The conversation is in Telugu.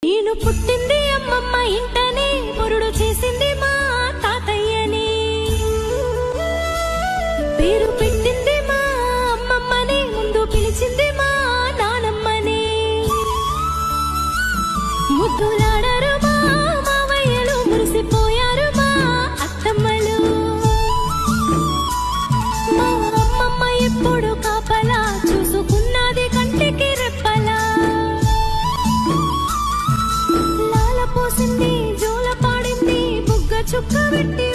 నేను పుట్టింది అమ్మమ్మ ఇంటనే, మురుడు చేసింది మా తాతయ్యని. పేరు పెట్టింది మా అమ్మమ్మని, ముందు పిలిచింది మా నానమ్మని. ముద్దులాడరు మా మావయ్యలు, మురిసిపోయారు మా అత్తమ్మలు. మా అమ్మమ్మ ఎప్పుడు కాపలా చూసుకున్నది కంటికి రెప్పలా. లాల పోసింది, జోల పాడింది, బుగ్గ చుక్క పెట్టి